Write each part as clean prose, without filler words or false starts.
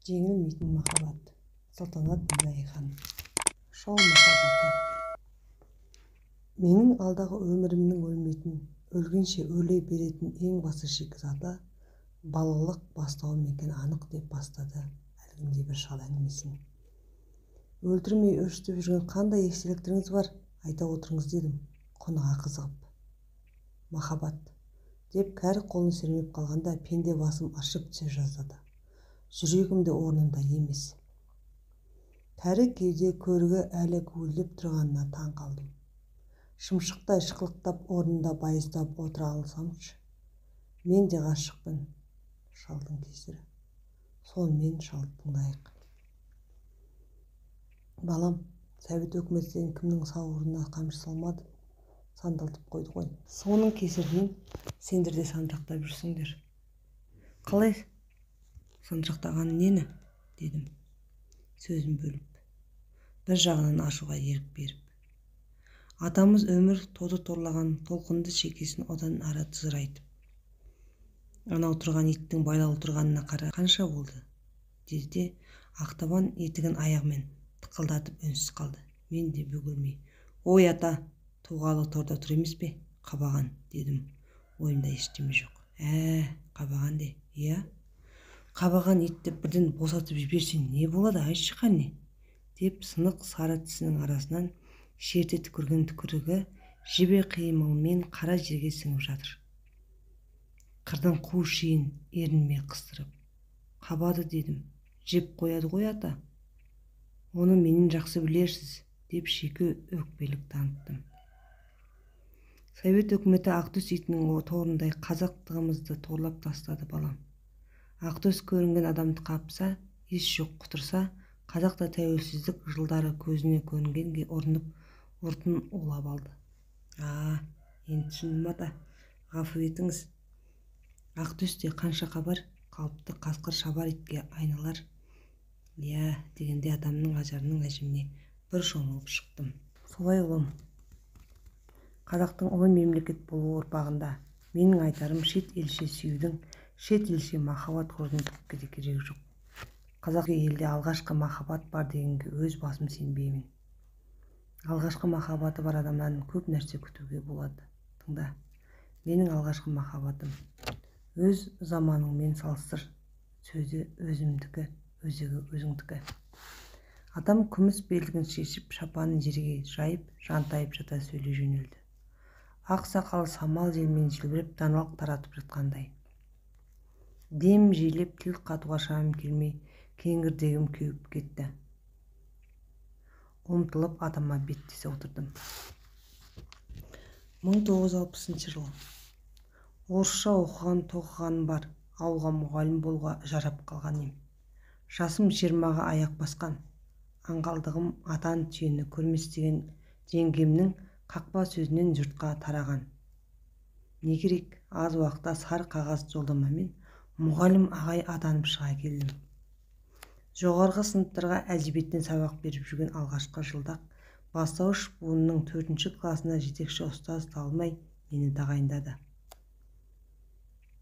Жеңілмейтін махаббат. Салтанат Нұрайхан. Шоу махаббаты. Менің алдағы өмірімнің өлмейтін, өлгенше өле беретін ең басты шикізаты балалық бастауым екен анық деп бастады әлгінде бір шал әңгімесін. Өлтірмей өрістеп жүрген қандай естеліктеріңіз бар, айта отырыңыз дедім, құныға қызығып. Махаббат деп кәрі қолын сермеп қалғанда пенде басым ашып түсе жаздады. Жүрегімде орнында емес. Кәрі кеуде көрігі әлі гуілдеп тұрғанына таң қалдым. Шымшықтай шықылықтап орнында байыздап отыра алсамшы. Мен де ғашықпын. Шалдың кесірі. Сонымен шалды тыңдайық. Балам, Совет өкіметтен кімнің сауырына қамшы салмады? Сандалтып қойды ғой. Соның кесірінен сендер де сандырақтап жүрсіңдер. Қалай сандырақтағаны нені? Дедім, сөзін бөліп. Бір жағынан ашуға ерік беріп. Атамыз өмір тоды торлаған толқынды шекесін одан ары тызырайтып. Анау тұрған иттің байлаулы тұрғанына қара қанша болды? Деді де ақтабан етігін аяғымен тықылдатып үнсіз қалды. Мен де бөгелмей. Ой ата, туғалы торда тұр емес пе? Қабаған, дедім. Ойымда ештеме жоқ. Қабаған де, иә? Қабаған итті бірден босатып жіберсең не болады, айтшы қане? Деп сынық сары тісінің арасынан шерте түкірген түкірігі жебе қимылмен қара жерге сіңіп жатыр. Қырдың қу шиін ерінме қыстырып. Қабады дедім, жеп қояды ғой ата. Оны менен жақсы білерсіз, деп шекі өкпелік таныттым. Совет өкіметі Ақтөс итінің торындай қазақтығымызды торлап тастады балам. Ақтөс көрінген адамды қапса, ес жоқ құтырса, қазақта тәуелсіздік жылдары көзіне көрінгенге ұрынып, ұртын улап алды. Енді түсіндім ата, ғафу етіңіз. Ақтөсте қанша қабар, қалыпты қасқыр шабар итке айналар. Иә, дегенде адамның ажарының әжіміне бір шомылып шықтым. Солай ұлым. Қазақтың ұлы мемлекет болу ұрпағында менің айтарым шет елше сүюдің, шет елше махаббат құрудың түкке де керегі жоқ. Қазақ елде алғашқы махаббат бар дегенге өз басым сенбеймін. Алғашқы махаббаты бар адамнан көп нәрсе күтуге болады. Тыңда, менің алғашқы махаббатым. Өз заманыңмен салыстыр. Сөзі өзімдікі, өзегі өзіңдікі. Адам күміс белдігін шешіп, шапанын жерге жайып, жантайып жата сөйлей жөнелді. Ақ сақалы самал желмен желбіреп даналық таратып жатқандай. Дем жиілеп тіл қатуға шамым келмей, кеңірдегім кеуіп кетті. Ұмтылып атама беттесе отырдым. 1960 жыл. Орысша оқыған тоқығаным бар, ауылға мұғалім болуға жарап қалған ем. Жасым 20-ға аяқ басқан. Аңғалдығым атан түйені көрмес деген жеңгемнің қақпа сөзінен жұртқа тараған. Не керек, аз уақытта сары қағаз жолдамамен мұғалім ағай атанып шыға келдім. Жоғарғы сыныптарға әдебиеттен сабақ беріп жүрген алғашқы жылдақ бастауыш буынның 4-ші класына жетекші ұстаз табылмай мені тағайындады.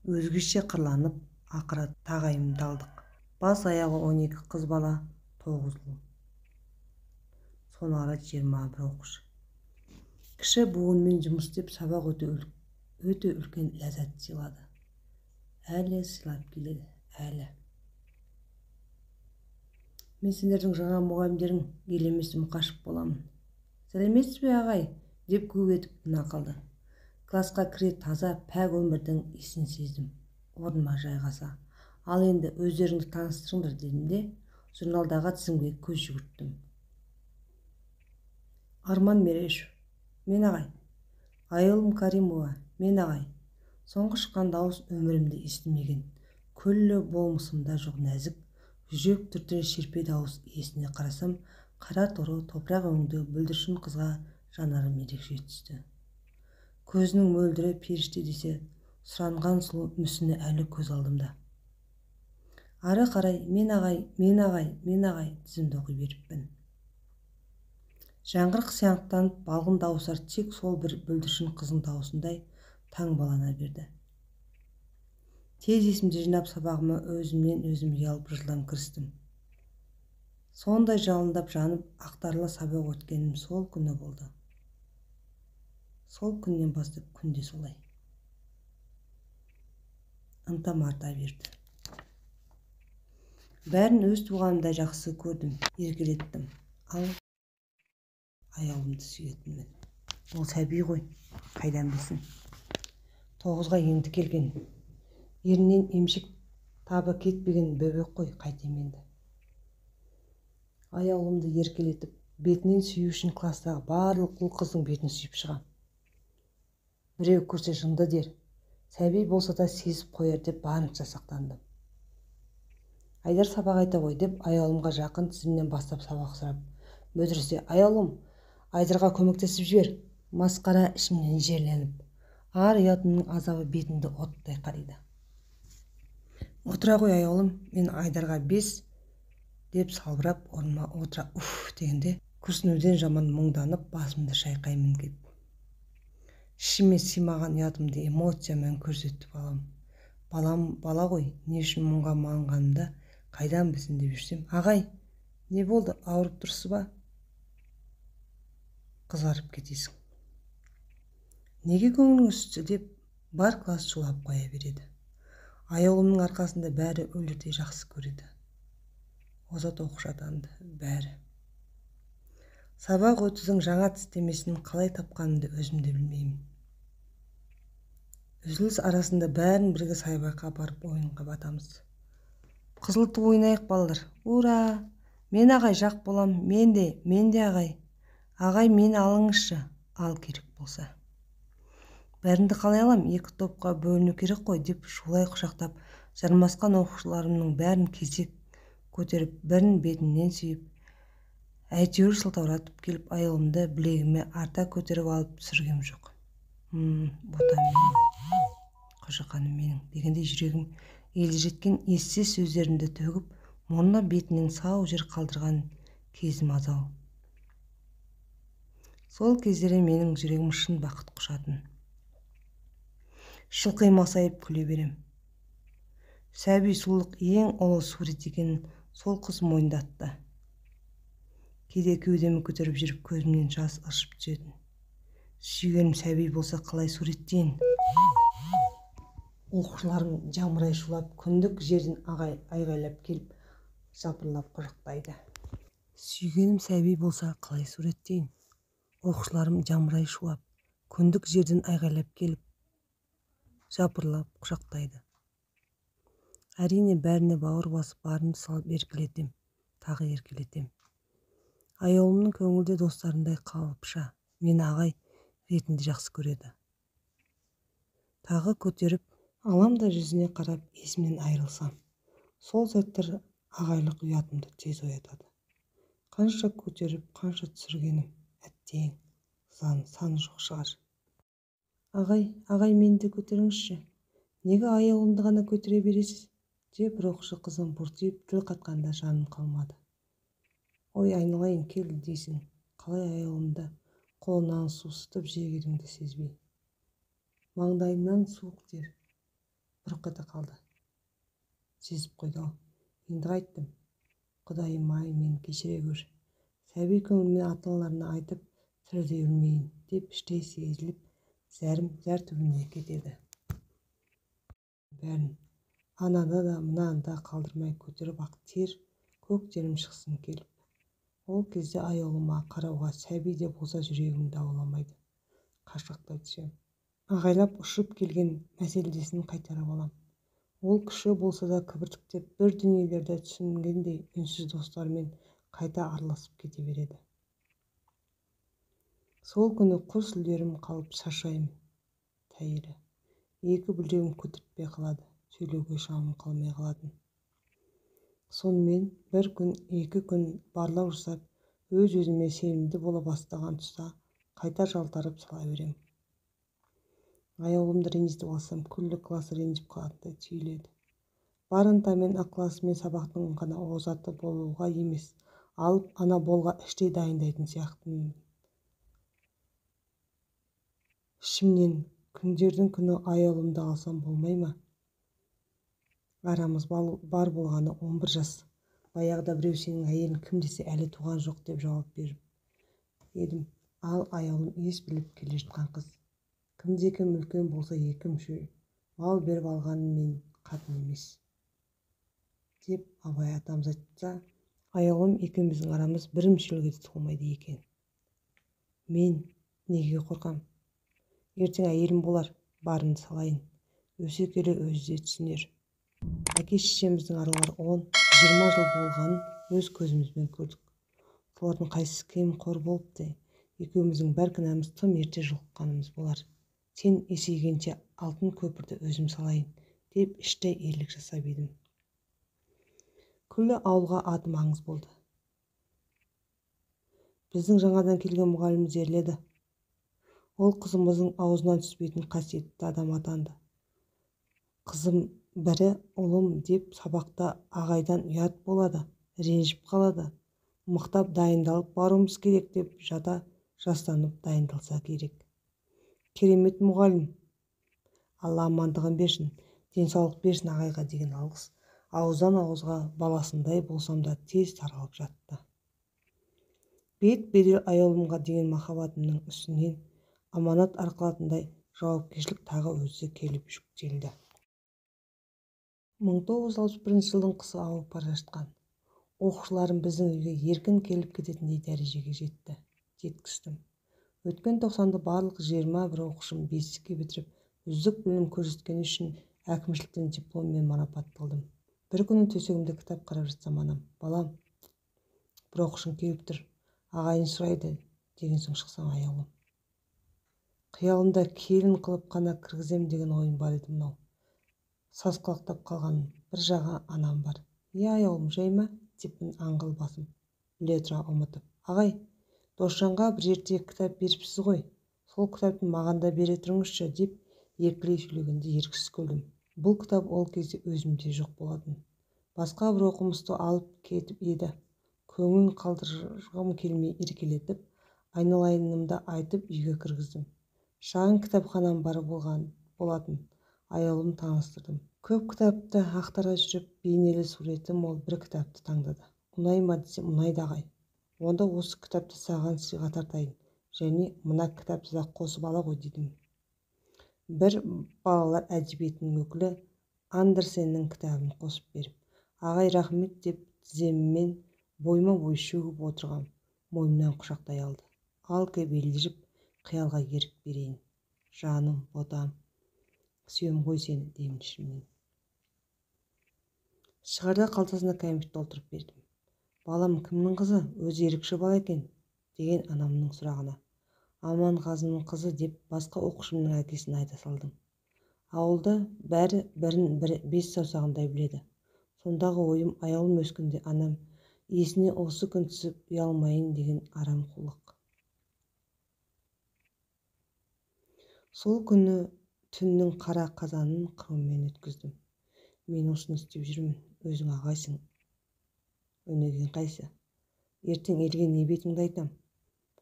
Өзгеше қырланып, ақыры тағайындалдық. Бас аяғы 12 қыз бала, 9 ұл. Соны ара 21 оқушы. Кіші буынмен жұмыс істеп сабақ өте үлкен ләззат сыйлады. Әлі сыйлап келеді, әлі. Мен сендердің жаңа мұғалімдерің елемес мұқашып боламын. Сәлеметсіз бе ағай, деп гу етіп тына қалды. Класқа кіре таза пәк өмірдің иісін сездім. Орныма жайғаса. Ал енді өздеріңді таныстырыңдар дедім де, журналдағы тізімге көз жүгірттім. Арман Мерешев, мен ағай. Айылым Каримова, мен ағай. Соңғы шыққан дауыс өмірімде естімеген. Күллі болмысымда жоқ нәзік, жүрек түртір шерпе дауыс иесіне қарасам, қара торы топырақ өңді бүлдіршін қызға жанарым ерекше түсті. Көзінің мөлдірі періште десе, сұранған сұлу мүсіні әлі көз алдымда. Ары қарай мен ағай, мен ағай, мен ағай тізімді оқи беріппін. Жаңғырық сияқтанып балғын дауыстар тек сол бір бүлдіршін қызың дауысындай таңбалана берді. Тез есімді жинап сабағыма өзімнен өзім ұялып жылдам кірістім. Сондай жалындап жанып ақтарлы сабақ өткенім сол күні болды. Сол күннен бастап күнде солай. Ынтам арта берді. Бәрін өз туғанымдай жақсы көрдім, еркелеттім. Ал аяулымды сүйетінмін. Ол сәби ғой, қайдан білсін. 9-ға енді келген. Ерінен емшек табы кетпеген бөбек қой, қайтем енді. Аяулымды еркелетіп, бетінен сүю үшін кластағы барлық ұл қыздың бетін сүйіп шығам. Біреу көрсе жынды дер, сәби болса да сезіп қояр деп барынша сақтандым. Айдар сабақ айта ғой деп аяулымға жақын тізімнен бастап сабақ сұрап, бөдірсе аяулым, Айдарға көмектесіп жібер. Масқара ішімнен жерленіп, ар ұятымның азабы бетімді оттай қариды. Отыра ғой аяулым, мен Айдарға 5 деп салбырап орныма отыра дегенде күрсінуден жаман мұңданып басымды шайқаймын кеп. Ішіме симаған ұятымды эмоциямен көрсетіп алам. Балам бала ғой, не үшін мұңға малынғанымда қайдан білсін деп жүрсем, ағай, не болды, ауырып тұрсыз ба? Қызарып кетесің. Неге көңілің үсті деп бар класс шулап қоя береді. Аяулымның арқасында бәрі өлердей жақсы көреді. Озат оқушы атанды, бәрі. Сабақ өтудің жаңа тістемесін қалай тапқанымды өзімде білмеймін. Үзіліс арасында бәрін бірге саябаққа барып ойынға батамыз. Қызыл ту ойнайық балалар. Ура! Мен ағай жақ болам, мен де ағай. Ағай мені алыңызшы, ал керек болса. Бәрінді қалай алам, 2 топқа бөліну керек қой деп шулай құшақтап, жармасқан оқушыларымның бәрін кезек көтеріп, бірін бетінен сүйіп, әйтеуір сылтауратып келіп аяулымды білегіме арта көтеріп алып түсіргем жоқ. Ботам менің, қожақаным менің дегенде жүрегім елжіреткен ессіз сөздерімді төгіп, мұрны бетінен сау жер қалдырған кезім азау. Сол кездері менің жүрегім шын бақыт құшатын. Шылқи масайып күле берем. Сәби сұлулық ең ұлы сурет екенін сол қыз мойындатты. Кейде кеудемі көтеріп жүріп көзімнен жас ыршып түсетін. Сүйгенім сәби болса қалай суреттейін? Оқушыларым жамырай шулап, күндік жерден айғайлап келіп, жапырлап құшақтайды. Сүйгенім сәби болса қалай суреттейін? Оқушыларым жамырай шулап, күндік жерден айғайлап келіп, жапырлап құшақтайды. Әрине бәріне бауыр басып, барымды салып еркелетем, тағы еркелетем. Аяулымның көңілде достарындай қалыпша, мен ағай ретінде жақсы көреді. Тағы көтеріп, алам да жүзіне қарап, есімнен айырылсам. Сол сәттер ағайлық ұятымды тез оятады. Қанша көтеріп, қанша түсіргенім, әттең, саны жоқ шығар. Ағай менді көтеріңізші. Неге аяулымды ғана көтере бересіз? Деп бір оқушы қызым бұртиып тіл қатқанда жаным қалмады. Ой, айналайын, кел дейсің. Қалай аяулымды қолынан сусытып жегеріңді сезбей. Маңдайымнан суық тер бұрқ ете қалды. Сезіп қойды ау. Енді қайттым. Құдайым-ай, мен кешіре көр. Сәби көңілмен ата-аналарына айтып, тірілей өлмейін деп іштей сезіліп, зәр түбіне кетеді. Бәрін анада да мынада қалдырмай көтеріп ақ тер, көк терім шықсын келіп. Ол кезде аяулыма қарауға сәби де болса жүрегім дауаламайды. Қашқақтай түсем. Ағайлап ұшып келген мәселесін қайтарып алам. Ол күші болса да кібіртіктеп бір дүниелерді түсінгендей үнсіз достарымен қайта араласып кете береді. Сол күні құс үлдерім қалып шаршаймын. Тәйірі. 2 білегім көтіртпей қалады. Сөйлеуге шамым қалмай қалатын. Сонымен 1 күн, 2 күн барлау жасап, өз-өзіме сенімді бола бастаған тұста қайта жалтарып сала берем. Аяулымды ренжітіп алсам, күллі класс ренжіп қалатындай түйіледі. Бар ынтамен ықыласымен сабақтың ғана озаты болуға емес, алып ана болға іштей дайындайтын сияқтымын. Ішімнен күндердің күні аяулымды алсам болмай ма? Арамыз бар болғаны 11 жас. Баяғыда біреу сенің әйелің кім десе әлі туған жоқ деп жауап беріп едім. Ал аяулым ес біліп келе жатқан қыз. Кімде-кім үлкен болса екі мүше мал беріп алғанын мен қатын емес деп абай атамыз айтса, аяулым екеуміздің арамыз бір мүшелге де толмайды екен. Мен неге қорқам? Ертең әйелім болар, барын салайын. Өсе келе өзі де түсінер. Әке-шешеміздің аралары 10-20 жыл болғанын өз көзімізбен көрдік. Солардың қайсысы кем қор болыпты. Екеуміздің бәр кінәміз тым ерте жұлыққанымыз болар. Сен есейгенше алтын көпірді өзім салайын деп іштей ерлік жасап едім. Күллі ауылға атым аңыз болды. Біздің жаңадан келген мұғаліміміз ерледі. Ол қызымыздың аузынан түспейтін қасиетті адам атанды. Қызым бірі ұлым деп сабақта ағайдан ұят болады, ренжіп қалады. Мықтап дайындалып баруымыз керек деп жастанып дайындалса керек. Керемет мұғалім. Алла амандығын берсін, денсаулық берсін ағайға деген алғыс. Ауыздан ауызға баласындай болсам да тез таралып жатты. Бет берер аяулымға деген махаббатымның үстінен аманат арқалатындай жауапкершілік тағы өзі келіп жүктелді. 1961 жылдың қысы ауып бара жатқан. Оқушыларым біздің үйге еркін келіп кететіндей дәрежеге жеткіздім. Өткен 90-ды барлық 21 оқушым бестікке бітіріп, үздік білім көрсеткені үшін әкімшіліктен дипломмен марапатталдым. Бір күні төсегімде кітап қарап жатсам анам, балам, бір оқушың келіп тұр, ағайын сұрайды деген соң шықсам аяулым. Қиялымда келін қылып қана кіргізем деген ойым бар еді мынау. Сасқалақтап қалған бір жағы анам бар. Аяулым жай ма? Деппін аңғыл басым. Біле тұра ұмытып. Ағай, Досжанға бір ертегі кітап беріпсіз ғой. Сол кітапты маған да бере тұрыңызшы деп еркелей сөйлегенде еріксіз күлдім. Бұл кітап ол кезде өзімде жоқ болатын. Басқа бір оқымысты алып кетіп еді. Көңілін қалдырғым келмей еркелетіп, айналайынымды айтып үйге кіргіздім. Шағын кітапханам бар болатын. Аяулым таныстырдым. Көп кітапты ақтара жүріп, бейнелі суреті мол бір кітапты таңдады. Ұнай ма десем, ұнайды ағай. Онда осы кітапты саған сыйға тартайын. Және мына кітапты да қосып ала ғой дедім. Бір балалар әдебиетінің өкілі Андерсеннің кітабын қосып беріп, ағай рахмет деп тіземмен бойма-бой шөгіп отырғам. Мойнымнан құшақтай алды. Ал кеп елжіріп, қиялға ерік берейін. Жаным, ботам. Сүйем ғой сені деймін ішімнен. Шығарда қалтасына кәмпит толтырып бердім. Балам кімнің қызы? Өзі ерікші бала екен, деген анамның сұрағына. Аманғазының қызы деп басқа оқушымның әкесін айта салдым. Ауылда бәрі бірін-бірі 5 саусағындай біледі. Сондағы ойым аяулым өскенде анам есіне осы күн түсіп ұялмайын деген арам қулық. Сол күні түннің қара қазанын қырымен өткіздім. Мен осыны істеп жүрмін, өзің ағайсың. Өнеген қайсы? Ертең елге не бетіңді айтам?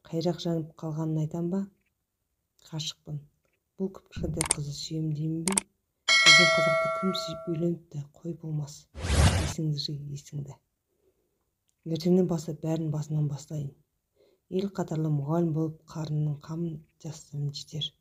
Қайрақ жанып қалғанын айтам ба? Ғашықпын. Бұл кіп-кішкентай қызды сүйем деймін бе? Біздің қазақта кім сүйіп үйленіпті? Қой болмас. Есіңді жи, есіңді. Ертеңнен бастап бәрін басынан бастайын. Ел қатарлы мұғалім болып қарынның қамын жасасам жетер.